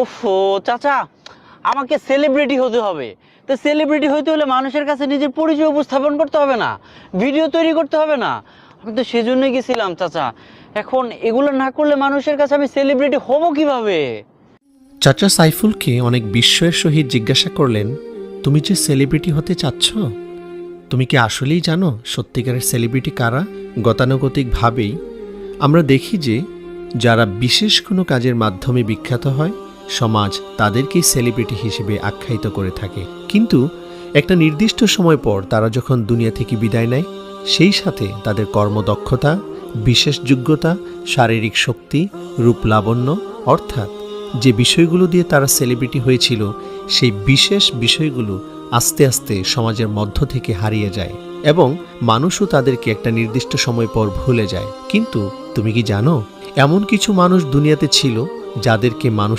ওফো চাচা, আমাকে সেলিব্রিটি হতে হবে। তো সেলিব্রিটি হতে হলে মানুষের কাছে নিজের পরিচয় উপস্থাপন করতে হবে না, ভিডিও তৈরি করতে হবে না? আমি তো সেজন্যই গেছিলাম চাচা। এখন এগুলো না করলে মানুষের কাছে আমি সেলিব্রিটি হব কিভাবে? চাচা সাইফুলকে অনেক বিস্ময়ের সহিত জিজ্ঞাসা করলেন, তুমি যে সেলিব্রিটি হতে চাচ্ছ, তুমি কি আসলেই জানো সত্যিকারের সেলিব্রিটি কারা? গতানুগতিকভাবেই আমরা দেখি যে যারা বিশেষ কোনো কাজের মাধ্যমে বিখ্যাত হয়, সমাজ তাদেরকেই সেলিব্রিটি হিসেবে আখ্যায়িত করে থাকে। কিন্তু একটা নির্দিষ্ট সময় পর তারা যখন দুনিয়া থেকে বিদায় নেয়, সেই সাথে তাদের কর্মদক্ষতা, বিশেষ যোগ্যতা, শারীরিক শক্তি, রূপ লাবণ্য, অর্থাৎ যে বিষয়গুলো দিয়ে তারা সেলিব্রিটি হয়েছিল, সেই বিশেষ বিষয়গুলো আস্তে আস্তে সমাজের মধ্য থেকে হারিয়ে যায় এবং মানুষও তাদেরকে একটা নির্দিষ্ট সময় পর ভুলে যায়। কিন্তু তুমি কি জানো, এমন কিছু মানুষ দুনিয়াতে ছিল যাদেরকে মানুষ